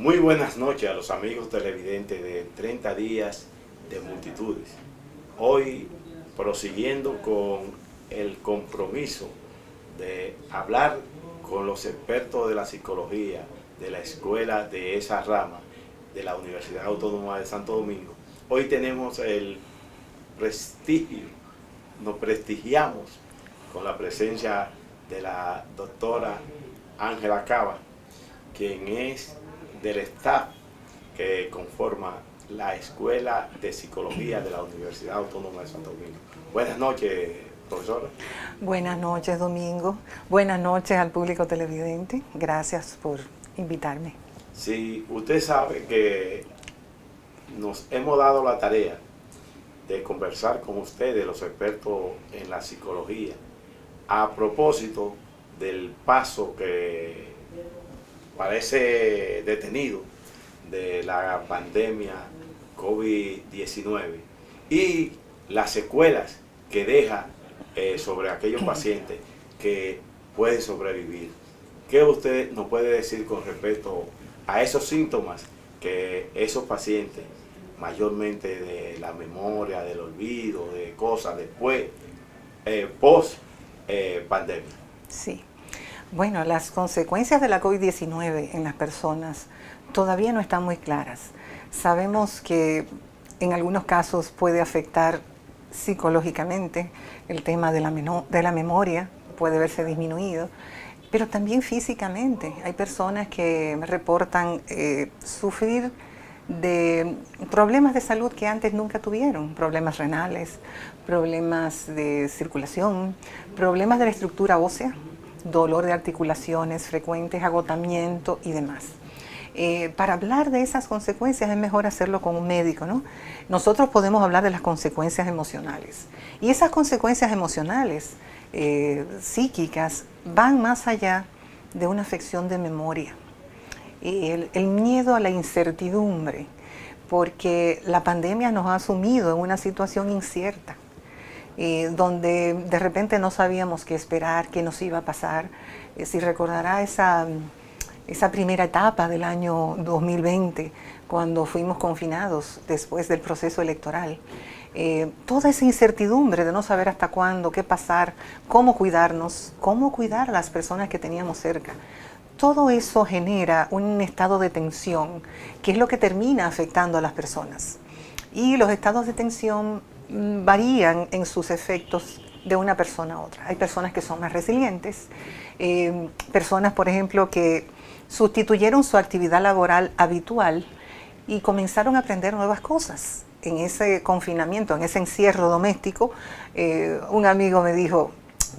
Muy buenas noches a los amigos televidentes de 30 días de multitudes. Hoy prosiguiendo con el compromiso de hablar con los expertos de la psicología de la escuela de esa rama de la Universidad Autónoma de Santo Domingo. Hoy tenemos el prestigio, nos prestigiamos con la presencia de la doctora Ángela Cava, quien es del staff que conforma la Escuela de Psicología de la Universidad Autónoma de Santo Domingo. Buenas noches, profesora. Buenas noches, Domingo. Buenas noches al público televidente. Gracias por invitarme. Sí, usted sabe que nos hemos dado la tarea de conversar con ustedes, los expertos en la psicología, a propósito del paso que parece detenido de la pandemia COVID-19 y las secuelas que deja sobre aquellos pacientes que pueden sobrevivir. ¿Qué usted nos puede decir con respecto a esos síntomas que esos pacientes, mayormente de la memoria, del olvido, de cosas después, post pandemia? Sí. Bueno, las consecuencias de la COVID-19 en las personas todavía no están muy claras. Sabemos que en algunos casos puede afectar psicológicamente, el tema de la memoria puede verse disminuido, pero también físicamente. Hay personas que reportan sufrir de problemas de salud que antes nunca tuvieron, problemas renales, problemas de circulación, problemas de la estructura ósea, dolor de articulaciones frecuentes, agotamiento y demás. Para hablar de esas consecuencias es mejor hacerlo con un médico, ¿no? Nosotros podemos hablar de las consecuencias emocionales. Y esas consecuencias emocionales, psíquicas, van más allá de una afección de memoria. El miedo a la incertidumbre, porque la pandemia nos ha sumido en una situación incierta, donde de repente no sabíamos qué esperar, qué nos iba a pasar. Si recordará esa primera etapa del año 2020, cuando fuimos confinados después del proceso electoral, toda esa incertidumbre de no saber hasta cuándo, qué pasar, cómo cuidarnos, cómo cuidar a las personas que teníamos cerca. Todo eso genera un estado de tensión, que es lo que termina afectando a las personas. Y los estados de tensión varían en sus efectos de una persona a otra. Hay personas que son más resilientes, personas, por ejemplo, que sustituyeron su actividad laboral habitual y comenzaron a aprender nuevas cosas. En ese confinamiento, en ese encierro doméstico, un amigo me dijo,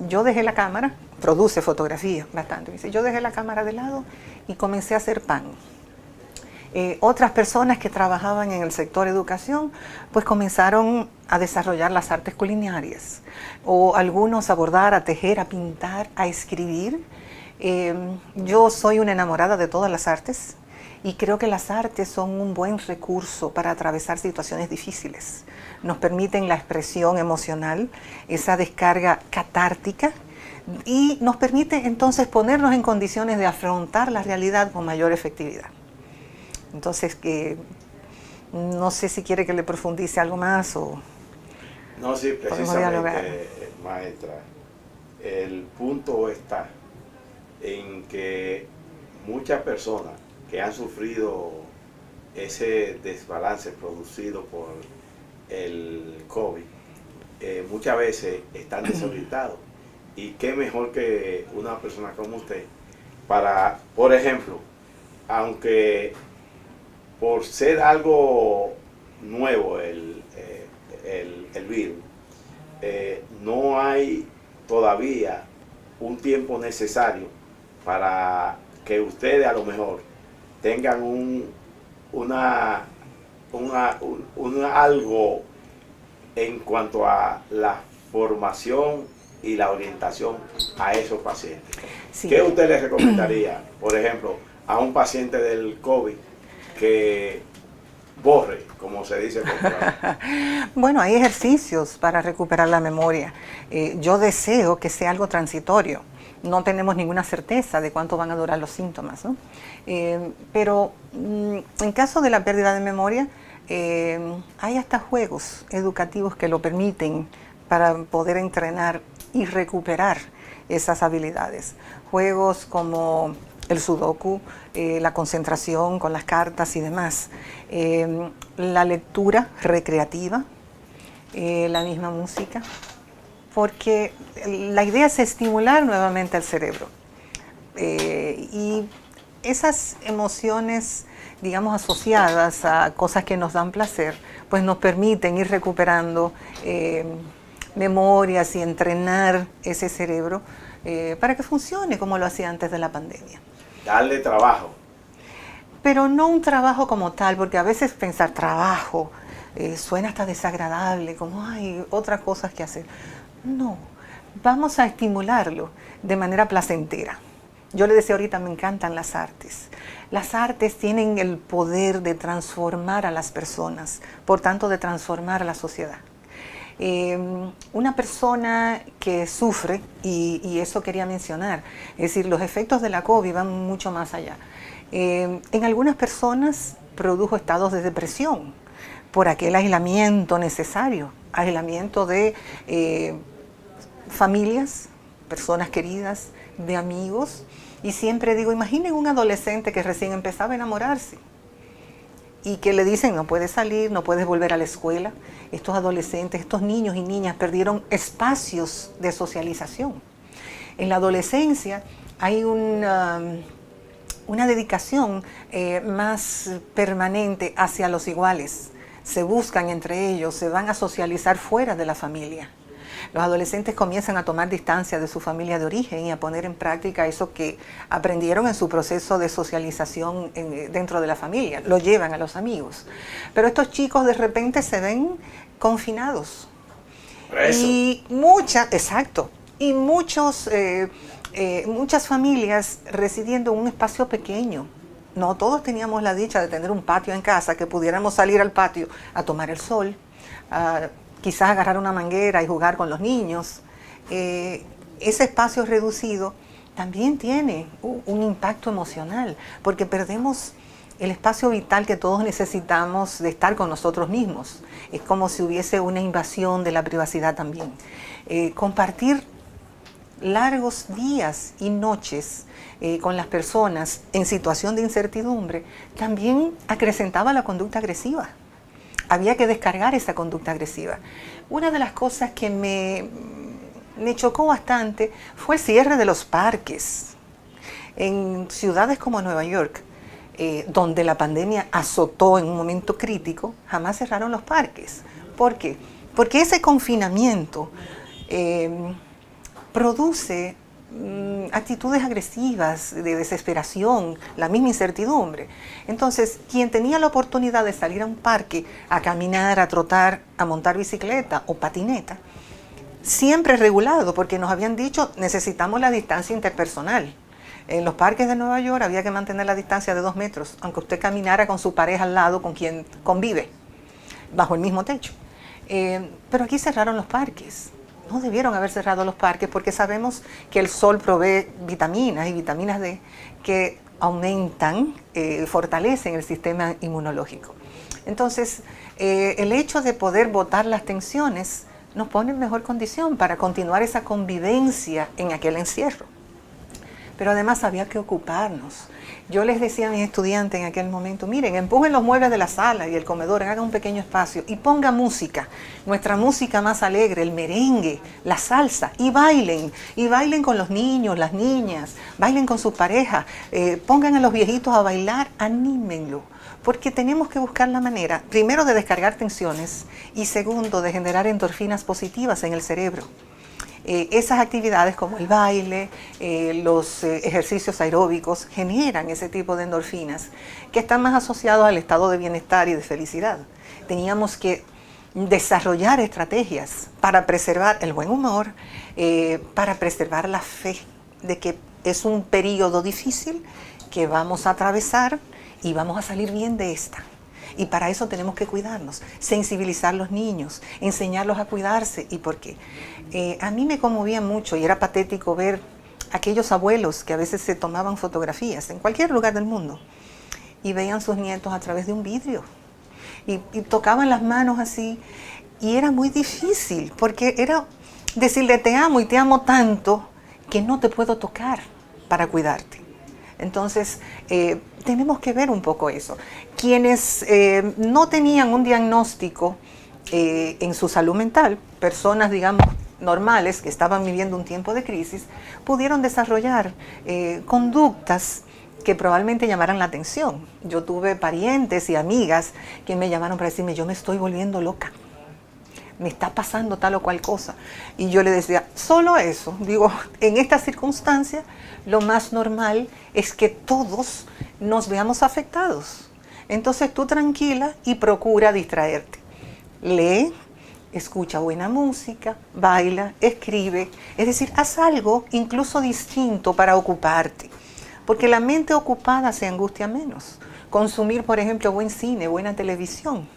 yo dejé la cámara, produce fotografía bastante, me dice, yo dejé la cámara de lado y comencé a hacer pan. Otras personas que trabajaban en el sector educación, pues comenzaron a desarrollar las artes culinarias, o algunos a bordar, a tejer, a pintar, a escribir. Yo soy una enamorada de todas las artes y creo que las artes son un buen recurso para atravesar situaciones difíciles. Nos permiten la expresión emocional, esa descarga catártica, y nos permite entonces ponernos en condiciones de afrontar la realidad con mayor efectividad. Entonces, no sé si quiere que le profundice algo más o... No, sí, precisamente, maestra, el punto está en que muchas personas que han sufrido ese desbalance producido por el COVID, muchas veces están desorientados. Y qué mejor que una persona como usted para, por ejemplo, aunque por ser algo nuevo el virus, no hay todavía un tiempo necesario para que ustedes a lo mejor tengan algo en cuanto a la formación y la orientación a esos pacientes. Sí. ¿Qué usted les recomendaría, por ejemplo, a un paciente del COVID que borre, como se dice por ahí? Bueno, hay ejercicios para recuperar la memoria. Yo deseo que sea algo transitorio. no tenemos ninguna certeza de cuánto van a durar los síntomas, ¿no? Pero en caso de la pérdida de memoria, hay hasta juegos educativos que lo permiten para poder entrenar y recuperar esas habilidades. Juegos como el sudoku, la concentración con las cartas y demás, la lectura recreativa, la misma música, porque la idea es estimular nuevamente el cerebro. Y esas emociones, digamos, asociadas a cosas que nos dan placer, pues nos permiten ir recuperando memorias y entrenar ese cerebro para que funcione como lo hacía antes de la pandemia. Darle trabajo. Pero no un trabajo como tal, porque a veces pensar trabajo suena hasta desagradable, como hay otras cosas que hacer. No, vamos a estimularlo de manera placentera. Yo le decía ahorita, me encantan las artes. Las artes tienen el poder de transformar a las personas, por tanto de transformar a la sociedad. Una persona que sufre, y eso quería mencionar, es decir, los efectos de la COVID van mucho más allá. En algunas personas produjo estados de depresión por aquel aislamiento necesario, aislamiento de familias, personas queridas, de amigos. Y siempre digo, imaginen un adolescente que recién empezaba a enamorarse y que le dicen no puedes salir, no puedes volver a la escuela. Estos adolescentes, estos niños y niñas perdieron espacios de socialización. En la adolescencia hay una dedicación más permanente hacia los iguales. Se buscan entre ellos, se van a socializar fuera de la familia. Los adolescentes comienzan a tomar distancia de su familia de origen y a poner en práctica eso que aprendieron en su proceso de socialización dentro de la familia. Lo llevan a los amigos. Pero estos chicos de repente se ven confinados. Preso. Y muchas familias residiendo en un espacio pequeño. No todos teníamos la dicha de tener un patio en casa, que pudiéramos salir al patio a tomar el sol, quizás agarrar una manguera y jugar con los niños. Ese espacio reducido también tiene un impacto emocional, porque perdemos el espacio vital que todos necesitamos de estar con nosotros mismos. Es como si hubiese una invasión de la privacidad también. Compartir largos días y noches con las personas en situación de incertidumbre también acrecentaba la conducta agresiva. Había que descargar esa conducta agresiva. Una de las cosas que me chocó bastante fue el cierre de los parques. En ciudades como Nueva York, donde la pandemia azotó en un momento crítico, jamás cerraron los parques. ¿Por qué? Porque ese confinamiento produce actitudes agresivas, de desesperación, la misma incertidumbre. Entonces, quien tenía la oportunidad de salir a un parque, a caminar, a trotar, a montar bicicleta o patineta, siempre regulado, porque nos habían dicho, necesitamos la distancia interpersonal. En los parques de Nueva York había que mantener la distancia de 2 metros, aunque usted caminara con su pareja al lado, con quien convive, bajo el mismo techo. Pero aquí cerraron los parques. No debieron haber cerrado los parques porque sabemos que el sol provee vitaminas y vitaminas D que aumentan, fortalecen el sistema inmunológico. Entonces, el hecho de poder botar las tensiones nos pone en mejor condición para continuar esa convivencia en aquel encierro. Pero además había que ocuparnos. Yo les decía a mis estudiantes en aquel momento, miren, empujen los muebles de la sala y el comedor, hagan un pequeño espacio y ponga música, nuestra música más alegre, el merengue, la salsa, y bailen con los niños, las niñas, bailen con sus parejas, pongan a los viejitos a bailar, anímenlo, porque tenemos que buscar la manera, primero, de descargar tensiones y segundo, de generar endorfinas positivas en el cerebro. Esas actividades como el baile, los ejercicios aeróbicos generan ese tipo de endorfinas que están más asociados al estado de bienestar y de felicidad. Teníamos que desarrollar estrategias para preservar el buen humor, para preservar la fe de que es un periodo difícil que vamos a atravesar y vamos a salir bien de esta. Y para eso tenemos que cuidarnos, sensibilizar a los niños, enseñarlos a cuidarse. ¿Y por qué? A mí me conmovía mucho y era patético ver aquellos abuelos que a veces se tomaban fotografías en cualquier lugar del mundo y veían sus nietos a través de un vidrio y tocaban las manos así, y era muy difícil porque era decirle te amo y te amo tanto que no te puedo tocar para cuidarte. Entonces, tenemos que ver un poco eso. Quienes no tenían un diagnóstico en su salud mental, personas, digamos, normales que estaban viviendo un tiempo de crisis, pudieron desarrollar conductas que probablemente llamaran la atención. Yo tuve parientes y amigas que me llamaron para decirme, yo me estoy volviendo loca, me está pasando tal o cual cosa. Y yo le decía, solo eso. Digo, en estas circunstancias, lo más normal es que todos nos veamos afectados. Entonces tú tranquila y procura distraerte. Lee, escucha buena música, baila, escribe. Es decir, haz algo incluso distinto para ocuparte. Porque la mente ocupada se angustia menos. Consumir, por ejemplo, buen cine, buena televisión.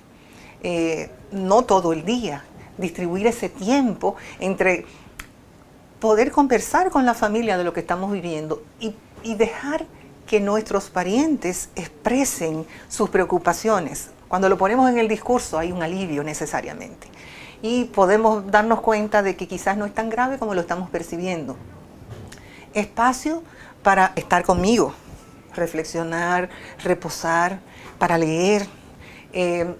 No todo el día, distribuir ese tiempo entre poder conversar con la familia de lo que estamos viviendo y dejar que nuestros parientes expresen sus preocupaciones. Cuando lo ponemos en el discurso hay un alivio necesariamente y podemos darnos cuenta de que quizás no es tan grave como lo estamos percibiendo. Espacio para estar conmigo, reflexionar, reposar, para leer.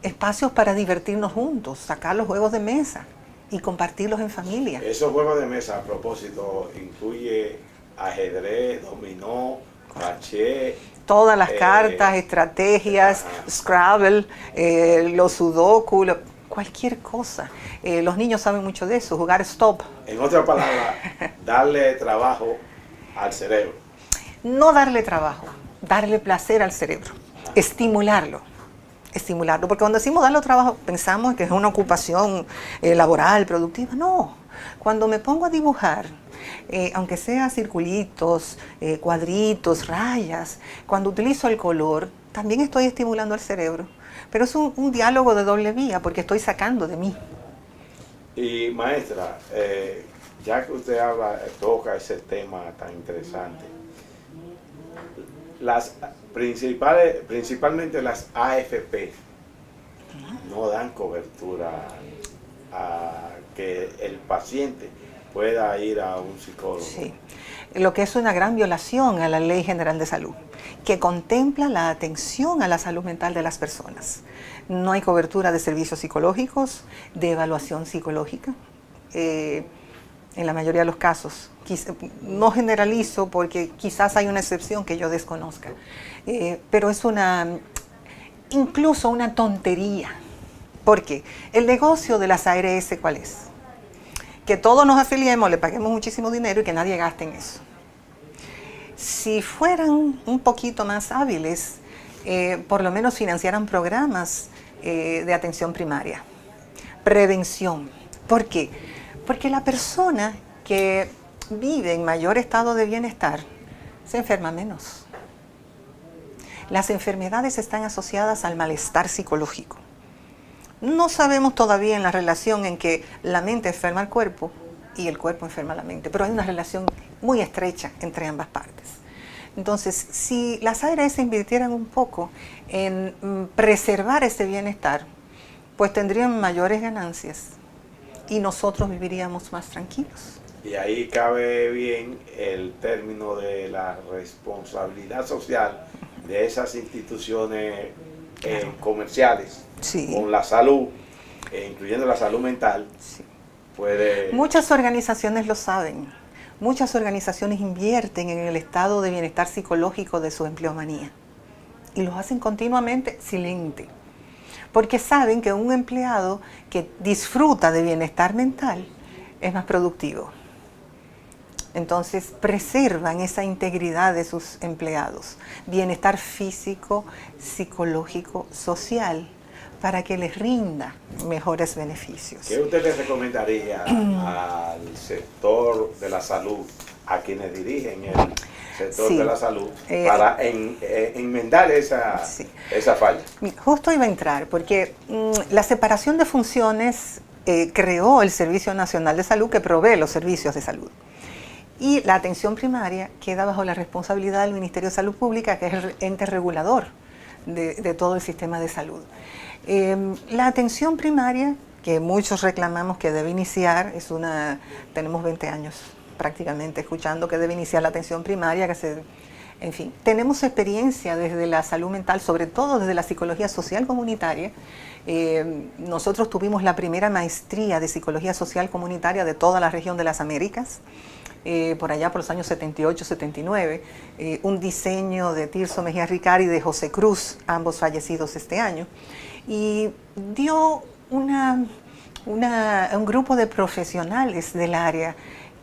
Espacios para divertirnos juntos, sacar los juegos de mesa y compartirlos en familia. Esos juegos de mesa, a propósito, incluye ajedrez, dominó, caché. Todas las cartas, estrategias, Scrabble, los sudoku, cualquier cosa. Los niños saben mucho de eso, jugar stop. En otras palabras, darle trabajo al cerebro. No darle trabajo, darle placer al cerebro, estimularlo, porque cuando decimos darle trabajo pensamos que es una ocupación laboral, productiva. No, cuando me pongo a dibujar, aunque sea circulitos, cuadritos, rayas, cuando utilizo el color, también estoy estimulando al cerebro, pero es un diálogo de doble vía porque estoy sacando de mí. Y maestra, ya que usted toca ese tema tan interesante, principalmente las AFP no dan cobertura a que el paciente pueda ir a un psicólogo. Sí, lo que es una gran violación a la Ley General de Salud, que contempla la atención a la salud mental de las personas. No hay cobertura de servicios psicológicos, de evaluación psicológica, en la mayoría de los casos. No generalizo porque quizás hay una excepción que yo desconozca, pero es incluso una tontería. Porque el negocio de las ARS, ¿cuál es? Que todos nos afiliemos, le paguemos muchísimo dinero y que nadie gaste en eso. Si fueran un poquito más hábiles, por lo menos financiaran programas de atención primaria, prevención. ¿Por qué? Porque la persona que vive en mayor estado de bienestar se enferma menos. Las enfermedades están asociadas al malestar psicológico. No sabemos todavía en la relación en que la mente enferma al cuerpo y el cuerpo enferma a la mente, pero hay una relación muy estrecha entre ambas partes. Entonces, si las ARS invirtieran un poco en preservar ese bienestar, pues tendrían mayores ganancias y nosotros viviríamos más tranquilos. Y ahí cabe bien el término de la responsabilidad social de esas instituciones comerciales, sí, con la salud, incluyendo la salud mental. Sí. Puede... Muchas organizaciones lo saben. Muchas organizaciones invierten en el estado de bienestar psicológico de su empleomanía y lo hacen continuamente silente, porque saben que un empleado que disfruta de bienestar mental es más productivo. Entonces preservan esa integridad de sus empleados, bienestar físico, psicológico, social, para que les rinda mejores beneficios. ¿Qué usted le recomendaría al sector de la salud, a quienes dirigen el sector de la salud, para enmendar esa falla? Justo iba a entrar, porque la separación de funciones creó el Servicio Nacional de Salud que provee los servicios de salud. Y la atención primaria queda bajo la responsabilidad del Ministerio de Salud Pública, que es el ente regulador de todo el sistema de salud. La atención primaria, que muchos reclamamos que debe iniciar, tenemos 20 años prácticamente escuchando que debe iniciar la atención primaria, en fin, tenemos experiencia desde la salud mental, sobre todo desde la psicología social comunitaria. Nosotros tuvimos la primera maestría de psicología social comunitaria de toda la región de las Américas, por allá por los años 78, 79, un diseño de Tirso Mejía Ricard y de José Cruz, ambos fallecidos este año, y dio un grupo de profesionales del área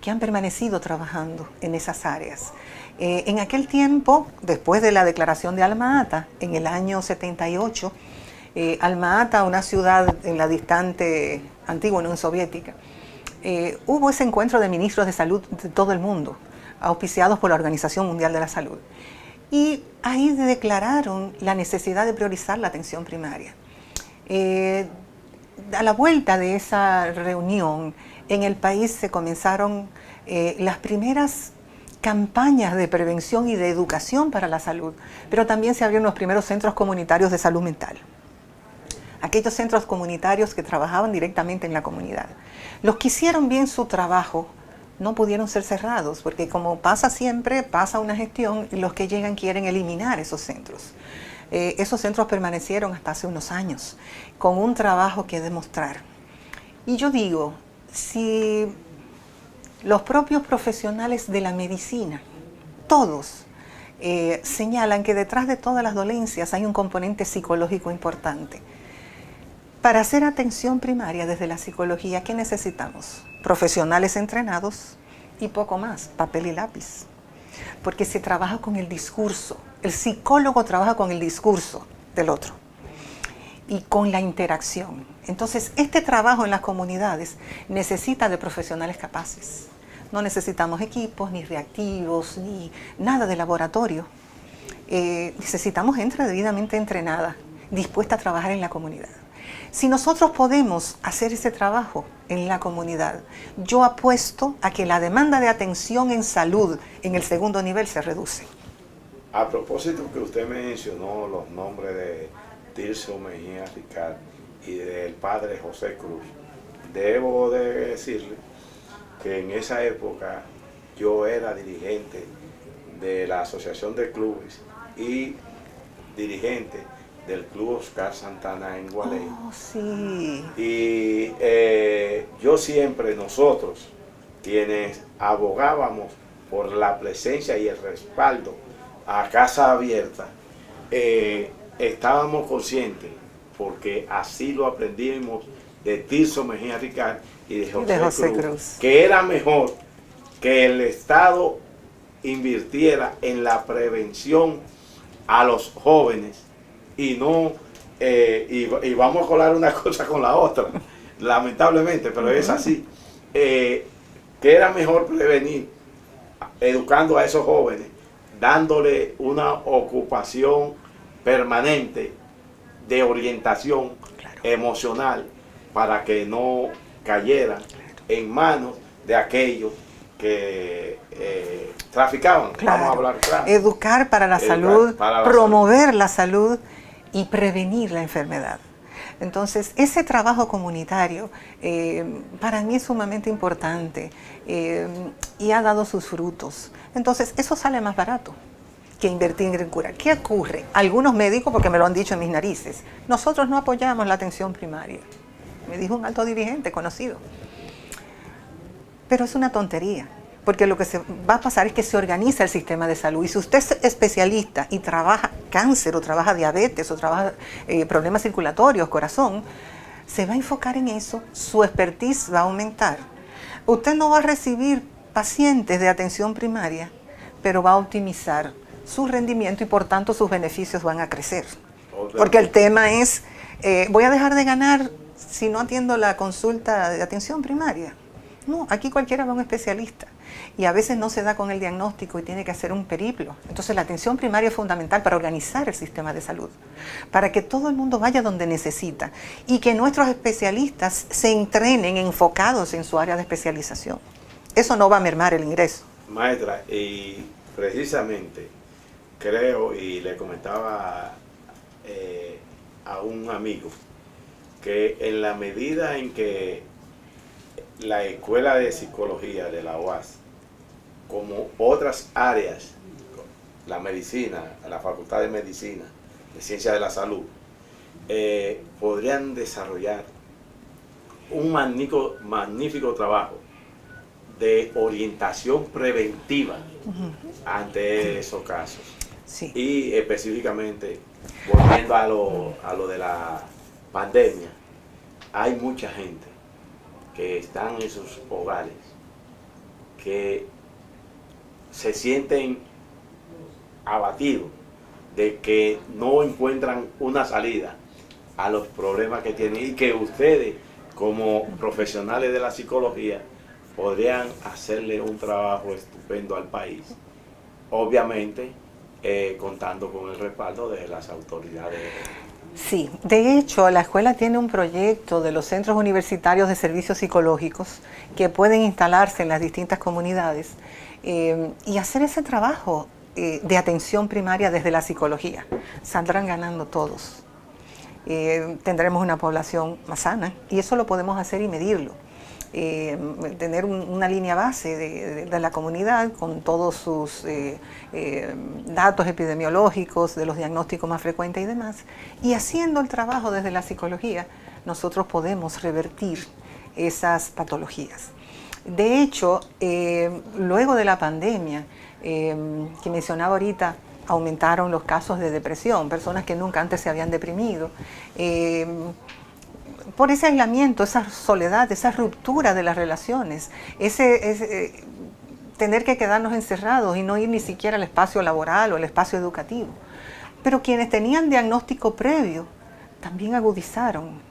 que han permanecido trabajando en esas áreas. En aquel tiempo, después de la declaración de Alma Ata, en el año 78, Alma Ata, una ciudad en la distante antigua Unión Soviética, hubo ese encuentro de ministros de salud de todo el mundo, auspiciados por la Organización Mundial de la Salud. Y ahí declararon la necesidad de priorizar la atención primaria. A la vuelta de esa reunión, en el país se comenzaron las primeras campañas de prevención y de educación para la salud, pero también se abrieron los primeros centros comunitarios de salud mental. Aquellos centros comunitarios que trabajaban directamente en la comunidad. Los que hicieron bien su trabajo no pudieron ser cerrados, porque como pasa siempre, pasa una gestión y los que llegan quieren eliminar esos centros. Esos centros permanecieron hasta hace unos años, con un trabajo que demostrar. Y yo digo, si los propios profesionales de la medicina, todos, señalan que detrás de todas las dolencias hay un componente psicológico importante. Para hacer atención primaria desde la psicología, ¿qué necesitamos? Profesionales entrenados y poco más, papel y lápiz. Porque se trabaja con el discurso. El psicólogo trabaja con el discurso del otro y con la interacción. Entonces, este trabajo en las comunidades necesita de profesionales capaces. No necesitamos equipos, ni reactivos, ni nada de laboratorio. Necesitamos gente debidamente entrenada, dispuesta a trabajar en la comunidad. Si nosotros podemos hacer ese trabajo en la comunidad, yo apuesto a que la demanda de atención en salud en el segundo nivel se reduce. A propósito que usted mencionó los nombres de Tirso Mejía Ricard y del padre José Cruz, debo de decirle que en esa época yo era dirigente de la Asociación de Clubes y dirigente del Club Oscar Santana en Gualey. Oh, sí. Y nosotros, quienes abogábamos por la presencia y el respaldo a Casa Abierta, estábamos conscientes, porque así lo aprendimos de Tirso Mejía Ricard y de José Cruz, que era mejor que el Estado invirtiera en la prevención a los jóvenes y no, y vamos a colar una cosa con la otra, lamentablemente, pero es así, que era mejor prevenir educando a esos jóvenes, dándole una ocupación permanente de orientación emocional para que no cayeran en manos de aquellos que traficaban. Vamos a hablar claro. Educar para la salud, promover la salud y prevenir la enfermedad. Entonces, ese trabajo comunitario para mí es sumamente importante y ha dado sus frutos. Entonces, eso sale más barato que invertir en curar. ¿Qué ocurre? Algunos médicos, porque me lo han dicho en mis narices, nosotros no apoyamos la atención primaria. Me dijo un alto dirigente conocido. Pero es una tontería, porque lo que se va a pasar es que se organiza el sistema de salud. Y si usted es especialista y trabaja cáncer, o trabaja diabetes, o trabaja problemas circulatorios, corazón, se va a enfocar en eso, su expertise va a aumentar. Usted no va a recibir pacientes de atención primaria, pero va a optimizar su rendimiento y por tanto sus beneficios van a crecer. Porque el tema es, voy a dejar de ganar si no atiendo la consulta de atención primaria. No, aquí cualquiera va a un especialista y a veces no se da con el diagnóstico y tiene que hacer un periplo. Entonces la atención primaria es fundamental para organizar el sistema de salud, para que todo el mundo vaya donde necesita y que nuestros especialistas se entrenen enfocados en su área de especialización. Eso no va a mermar el ingreso. Maestra, y precisamente creo, y le comentaba a un amigo, que en la medida en que la Escuela de Psicología de la UAS, como otras áreas, la medicina, la Facultad de Medicina, de Ciencia de la Salud, podrían desarrollar un magnífico trabajo de orientación preventiva ante esos casos. Sí. Y específicamente, volviendo a lo de la pandemia, hay mucha gente que están en sus hogares que se sienten abatidos de que no encuentran una salida a los problemas que tienen, y que ustedes, como profesionales de la psicología, podrían hacerle un trabajo estupendo al país, obviamente contando con el respaldo de las autoridades. Sí, de hecho la escuela tiene un proyecto de los centros universitarios de servicios psicológicos que pueden instalarse en las distintas comunidades y hacer ese trabajo de atención primaria desde la psicología. Saldrán ganando todos. Tendremos una población más sana y eso lo podemos hacer y medirlo. Tener una línea base de la comunidad con todos sus datos epidemiológicos, de los diagnósticos más frecuentes y demás, y haciendo el trabajo desde la psicología, nosotros podemos revertir esas patologías. De hecho, luego de la pandemia, que mencionaba ahorita, aumentaron los casos de depresión, personas que nunca antes se habían deprimido, por ese aislamiento, esa soledad, esa ruptura de las relaciones, tener que quedarnos encerrados y no ir ni siquiera al espacio laboral o al espacio educativo. Pero quienes tenían diagnóstico previo también agudizaron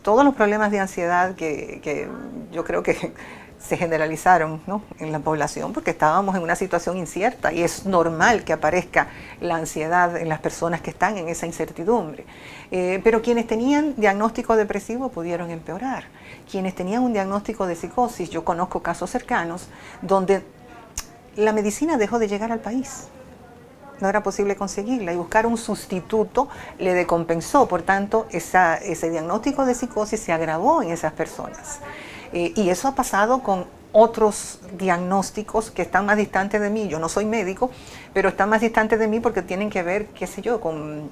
todos los problemas de ansiedad que yo creo que se generalizaron, ¿no?, en la población, porque estábamos en una situación incierta y es normal que aparezca la ansiedad en las personas que están en esa incertidumbre. Pero quienes tenían diagnóstico depresivo pudieron empeorar. Quienes tenían un diagnóstico de psicosis, yo conozco casos cercanos donde la medicina dejó de llegar al país. No era posible conseguirla y buscar un sustituto le decompensó. Por tanto, ese diagnóstico de psicosis se agravó en esas personas. Y eso ha pasado con otros diagnósticos que están más distantes de mí. Yo no soy médico, pero están más distantes de mí porque tienen que ver, qué sé yo, con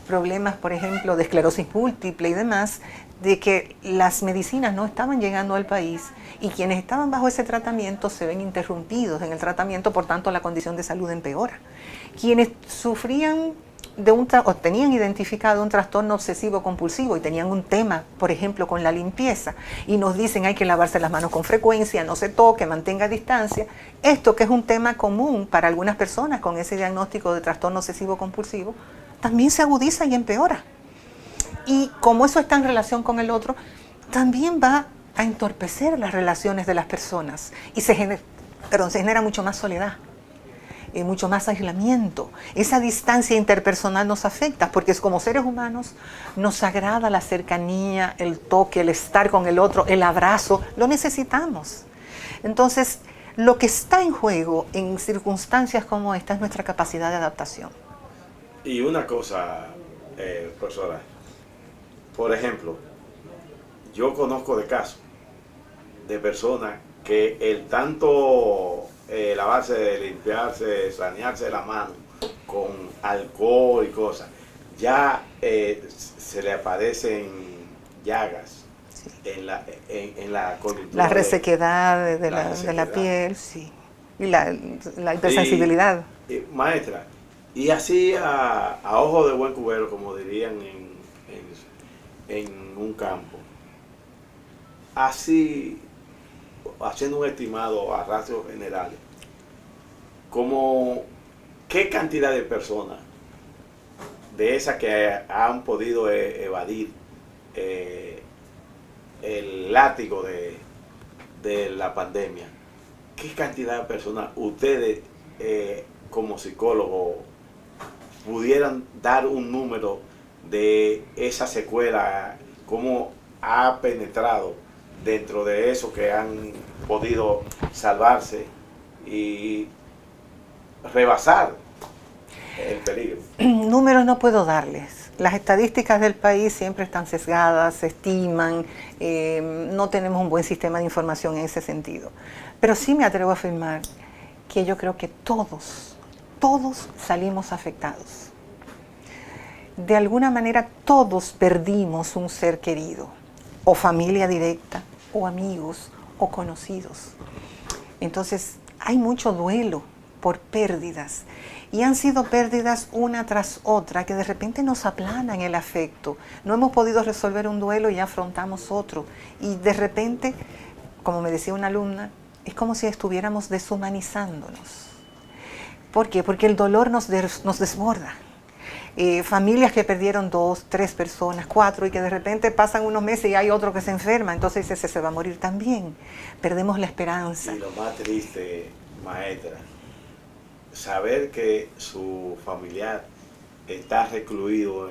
problemas, por ejemplo, de esclerosis múltiple y demás, de que las medicinas no estaban llegando al país y quienes estaban bajo ese tratamiento se ven interrumpidos en el tratamiento, por tanto la condición de salud empeora. Quienes sufrían o tenían identificado un trastorno obsesivo compulsivo y tenían un tema, por ejemplo, con la limpieza, y nos dicen hay que lavarse las manos con frecuencia, no se toque, mantenga distancia. Esto, que es un tema común para algunas personas con ese diagnóstico de trastorno obsesivo compulsivo, también se agudiza y empeora. Y como eso está en relación con el otro, también va a entorpecer las relaciones de las personas y se genera mucho más soledad. Mucho más aislamiento. Esa distancia interpersonal nos afecta porque como seres humanos nos agrada la cercanía, el toque, el estar con el otro, el abrazo, lo necesitamos. Entonces, lo que está en juego en circunstancias como esta es nuestra capacidad de adaptación. Y una cosa, profesora, por ejemplo, yo conozco de casos de personas que el tanto lavarse, limpiarse, sanearse la mano con alcohol y cosas, ya se le aparecen llagas, sí, en la coyuntura. La resequedad de la piel, sí, y la hipersensibilidad. Maestra, y así a ojo de buen cubero, como dirían en un campo, así, haciendo un estimado a rasgos generales, como qué cantidad de personas de esas que han podido evadir el látigo de la pandemia, qué cantidad de personas ustedes como psicólogos pudieran dar un número de esa secuela, cómo ha penetrado dentro de eso que han podido salvarse y rebasar el peligro? Números no puedo darles. Las estadísticas del país siempre están sesgadas, se estiman, no tenemos un buen sistema de información en ese sentido. Pero sí me atrevo a afirmar que yo creo que todos salimos afectados. De alguna manera todos perdimos un ser querido, o familia directa, o amigos, o conocidos. Entonces hay mucho duelo por pérdidas, y han sido pérdidas una tras otra que de repente nos aplanan el afecto. No hemos podido resolver un duelo y ya afrontamos otro, y de repente, como me decía una alumna, es como si estuviéramos deshumanizándonos. ¿Por qué? Porque el dolor nos desborda. Familias que perdieron 2, 3 personas, 4, y que de repente pasan unos meses y hay otro que se enferma, entonces ese se va a morir también. Perdemos la esperanza. Y lo más triste, maestra, saber que su familiar está recluido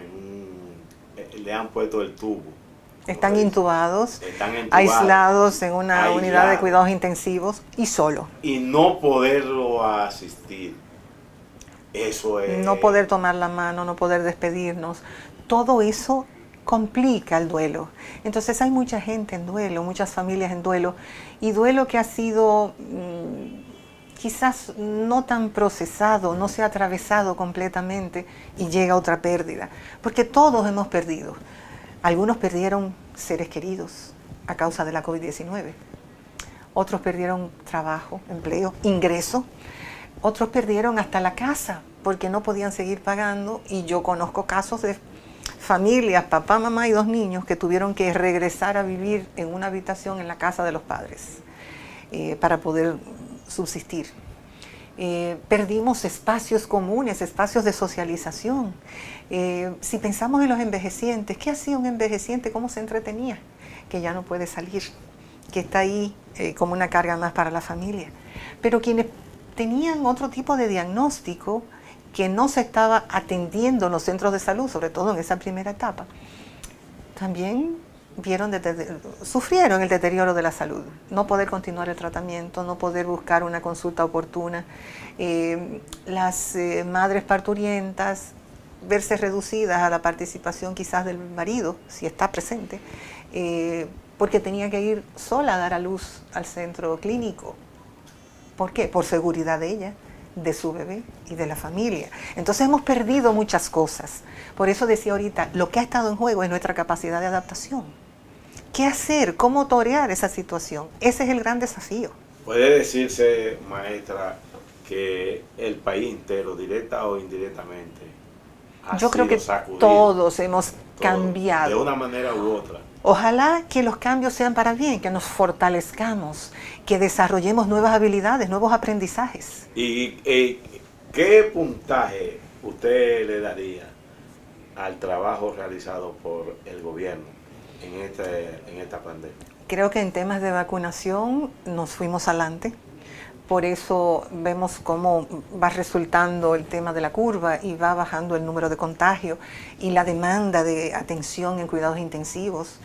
le han puesto el tubo. Están intubados, aislados en una unidad de cuidados intensivos y solo. Y no poderlo asistir. Eso es... No poder tomar la mano, no poder despedirnos. Todo eso complica el duelo. Entonces hay mucha gente en duelo, muchas familias en duelo. Y duelo que ha sido quizás no tan procesado, no se ha atravesado completamente y llega otra pérdida. Porque todos hemos perdido. Algunos perdieron seres queridos a causa de la COVID-19. Otros perdieron trabajo, empleo, ingreso. Otros perdieron hasta la casa porque no podían seguir pagando, y yo conozco casos de familias, papá, mamá y 2 niños que tuvieron que regresar a vivir en una habitación en la casa de los padres para poder subsistir. Perdimos espacios comunes, espacios de socialización. Si pensamos en los envejecientes, ¿qué hacía un envejeciente? ¿Cómo se entretenía? Que ya no puede salir, que está ahí como una carga más para la familia. Pero quienes tenían otro tipo de diagnóstico que no se estaba atendiendo en los centros de salud, sobre todo en esa primera etapa, también sufrieron el deterioro de la salud, no poder continuar el tratamiento, no poder buscar una consulta oportuna, las madres parturientas verse reducidas a la participación quizás del marido, si está presente, porque tenía que ir sola a dar a luz al centro clínico. ¿Por qué? Por seguridad de ella, de su bebé y de la familia. Entonces hemos perdido muchas cosas. Por eso decía ahorita, lo que ha estado en juego es nuestra capacidad de adaptación. ¿Qué hacer? ¿Cómo torear esa situación? Ese es el gran desafío. Puede decirse, maestra, que el país entero, directa o indirectamente, yo creo que todos hemos cambiado. De una manera u otra. Ojalá que los cambios sean para bien, que nos fortalezcamos, que desarrollemos nuevas habilidades, nuevos aprendizajes. ¿Y qué puntaje usted le daría al trabajo realizado por el gobierno en esta pandemia? Creo que en temas de vacunación nos fuimos adelante. Por eso vemos cómo va resultando el tema de la curva y va bajando el número de contagios y la demanda de atención en cuidados intensivos.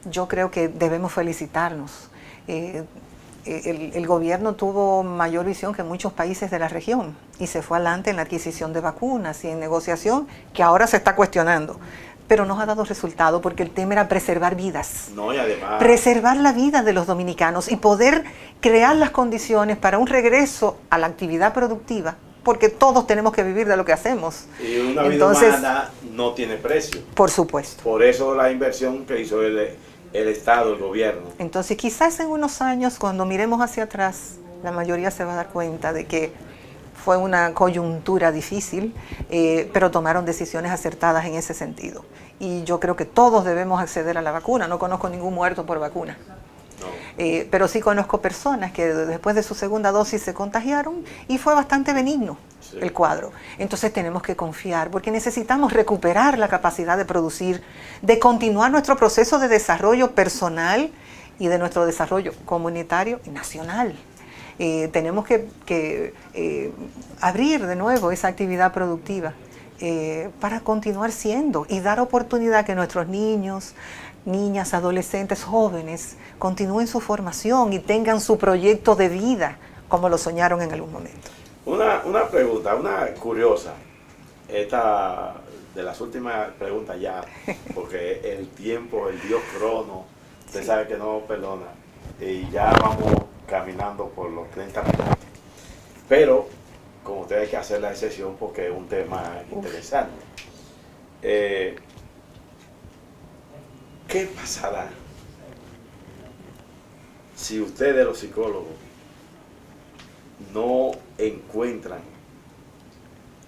Yo creo que debemos felicitarnos. El gobierno tuvo mayor visión que muchos países de la región y se fue adelante en la adquisición de vacunas y en negociación que ahora se está cuestionando. Pero nos ha dado resultado porque el tema era preservar vidas. No, y además... preservar la vida de los dominicanos y poder crear las condiciones para un regreso a la actividad productiva, porque todos tenemos que vivir de lo que hacemos. Y una vida humana no tiene precio. Por supuesto. Por eso la inversión que hizo el Estado, el gobierno. Entonces quizás en unos años, cuando miremos hacia atrás, la mayoría se va a dar cuenta de que fue una coyuntura difícil, pero tomaron decisiones acertadas en ese sentido. Y yo creo que todos debemos acceder a la vacuna. No conozco ningún muerto por vacuna. No. Pero sí conozco personas que después de su segunda dosis se contagiaron y fue bastante benigno el cuadro. Entonces tenemos que confiar porque necesitamos recuperar la capacidad de producir, de continuar nuestro proceso de desarrollo personal y de nuestro desarrollo comunitario y nacional. Tenemos que abrir de nuevo esa actividad productiva para continuar siendo y dar oportunidad que nuestros niños, niñas, adolescentes, jóvenes, continúen su formación y tengan su proyecto de vida como lo soñaron en algún momento. Una pregunta, una curiosa, esta de las últimas preguntas ya, porque el tiempo, el Dios crono, usted sabe que no perdona, y ya vamos caminando por los 30 minutos. Pero, como usted hay que hacer la excepción porque es un tema interesante. ¿Qué pasará si ustedes los psicólogos no encuentran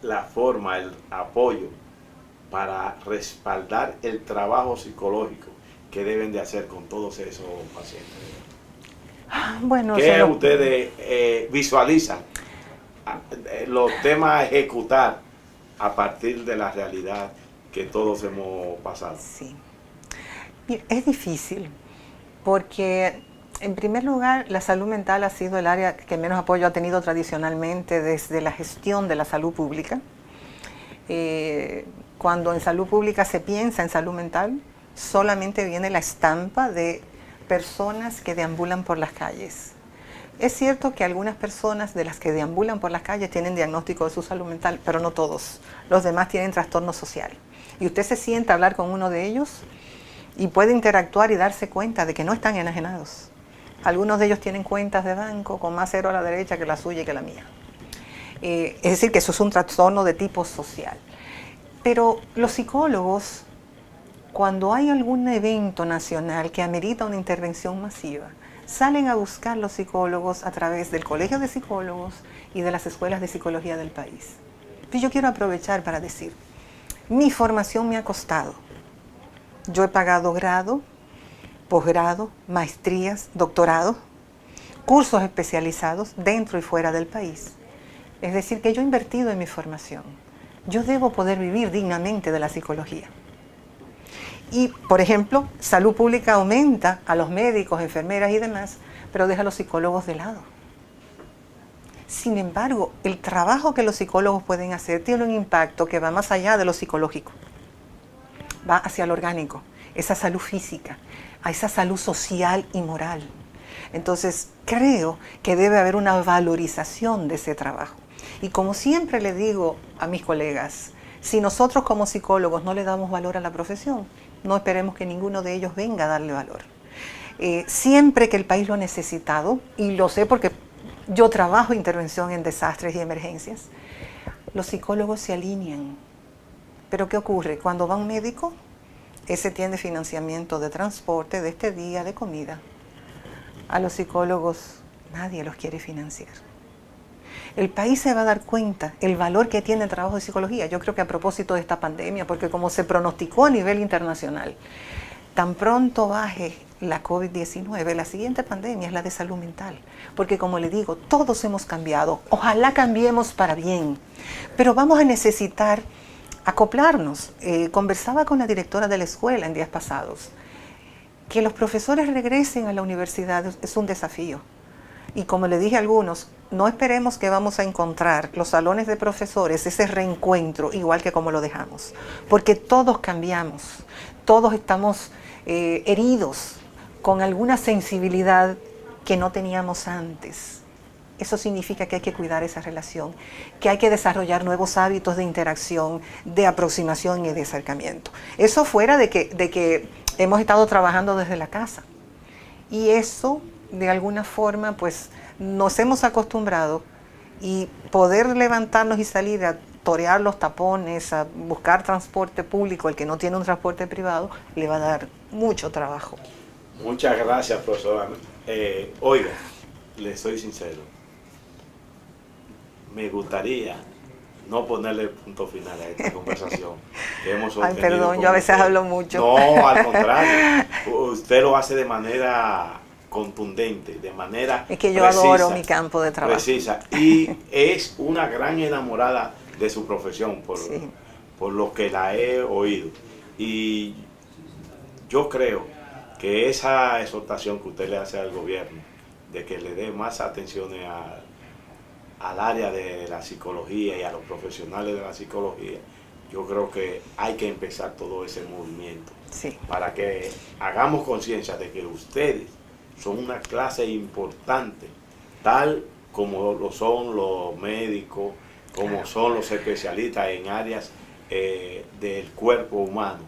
la forma, el apoyo para respaldar el trabajo psicológico que deben de hacer con todos esos pacientes? Bueno, ¿Qué ustedes visualizan los temas a ejecutar a partir de la realidad que todos hemos pasado? Sí. Es difícil porque, en primer lugar, la salud mental ha sido el área que menos apoyo ha tenido tradicionalmente desde la gestión de la salud pública. Cuando en salud pública se piensa en salud mental, solamente viene la estampa de personas que deambulan por las calles. Es cierto que algunas personas de las que deambulan por las calles tienen diagnóstico de su salud mental, pero no todos. Los demás tienen trastorno social. Y usted se sienta a hablar con uno de ellos y puede interactuar y darse cuenta de que no están enajenados. Algunos de ellos tienen cuentas de banco con más cero a la derecha que la suya y que la mía. Es decir, que eso es un trastorno de tipo social. Pero los psicólogos, cuando hay algún evento nacional que amerita una intervención masiva, salen a buscar los psicólogos a través del Colegio de Psicólogos y de las escuelas de psicología del país. Y yo quiero aprovechar para decir, mi formación me ha costado. Yo he pagado grado, posgrado, maestrías, doctorado, cursos especializados dentro y fuera del país. Es decir, que yo he invertido en mi formación. Yo debo poder vivir dignamente de la psicología. Y, por ejemplo, salud pública aumenta a los médicos, enfermeras y demás, pero deja a los psicólogos de lado. Sin embargo, el trabajo que los psicólogos pueden hacer tiene un impacto que va más allá de lo psicológico. Va hacia lo orgánico, esa salud física, a esa salud social y moral. Entonces, creo que debe haber una valorización de ese trabajo. Y como siempre le digo a mis colegas, si nosotros como psicólogos no le damos valor a la profesión, no esperemos que ninguno de ellos venga a darle valor. Siempre que el país lo ha necesitado, y lo sé porque yo trabajo intervención en desastres y emergencias, los psicólogos se alinean. Pero ¿qué ocurre? Cuando va un médico, ese tiene financiamiento de transporte, de este día, de comida. A los psicólogos nadie los quiere financiar. El país se va a dar cuenta el valor que tiene el trabajo de psicología. Yo creo que a propósito de esta pandemia, porque como se pronosticó a nivel internacional, tan pronto baje la COVID-19, la siguiente pandemia es la de salud mental. Porque como le digo, todos hemos cambiado. Ojalá cambiemos para bien. Pero vamos a necesitar acoplarnos. Conversaba con la directora de la escuela en días pasados. Que los profesores regresen a la universidad es un desafío. Y como le dije a algunos, no esperemos que vamos a encontrar los salones de profesores, ese reencuentro, igual que como lo dejamos. Porque todos cambiamos, todos estamos heridos con alguna sensibilidad que no teníamos antes. Eso significa que hay que cuidar esa relación, que hay que desarrollar nuevos hábitos de interacción, de aproximación y de acercamiento. Eso fuera de que hemos estado trabajando desde la casa. Y eso, de alguna forma, pues nos hemos acostumbrado y poder levantarnos y salir a torear los tapones, a buscar transporte público, el que no tiene un transporte privado, le va a dar mucho trabajo. Muchas gracias, profesora. Oiga, le soy sincero. Me gustaría no ponerle punto final a esta conversación que hemos Ay, perdón, yo a veces hablo mucho. No, al contrario. Usted lo hace de manera contundente, de manera es que yo precisa, adoro mi campo de trabajo. Precisa. Y es una gran enamorada de su profesión, Sí. por lo que la he oído. Y yo creo que esa exhortación que usted le hace al gobierno, de que le dé más atención al área de la psicología y a los profesionales de la psicología, yo creo que hay que empezar todo ese movimiento. Sí. para que hagamos conciencia de que ustedes son una clase importante, tal como lo son los médicos, como son los especialistas en áreas del cuerpo humano.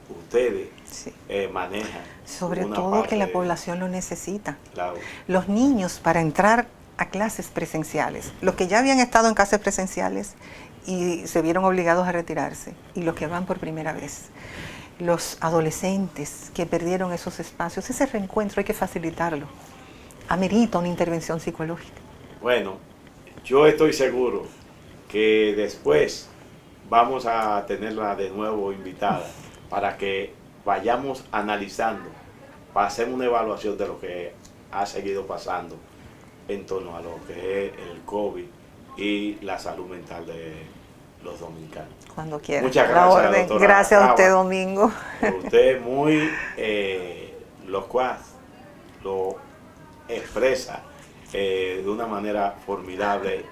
Ustedes Sí. manejan. Sobre una todo que la parte, población lo necesita. claro, Los niños para entrar a clases presenciales, los que ya habían estado en clases presenciales y se vieron obligados a retirarse, y los que van por primera vez. Los adolescentes que perdieron esos espacios, ese reencuentro hay que facilitarlo. Amerita una intervención psicológica. Bueno, yo estoy seguro que después vamos a tenerla de nuevo invitada para que vayamos analizando, pasemos una evaluación de lo que ha seguido pasando en torno a lo que es el COVID y la salud mental de los dominicanos. Cuando quiera. Muchas La gracias, orden. doctora Gracias a usted, Cava. Domingo. Usted muy locuaz, lo expresa de una manera formidable,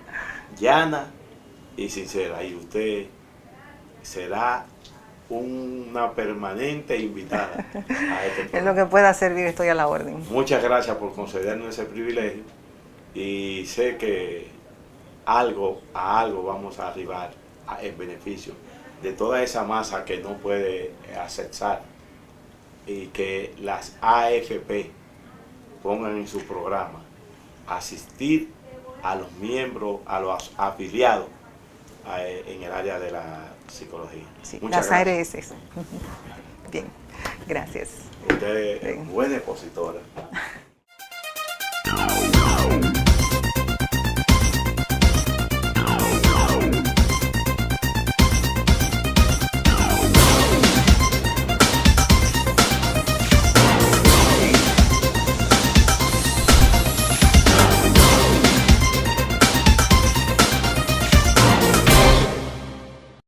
llana y sincera. Y usted será una permanente invitada a este programa. En lo que pueda servir, estoy a la orden. Muchas gracias por concedernos ese privilegio y sé que a algo vamos a arribar en beneficio de toda esa masa que no puede accesar, y que las AFP pongan en su programa asistir a los miembros, a los afiliados en el área de la psicología. Sí, Muchas las gracias. ARS. Bien, gracias. Usted es Bien. buena expositora.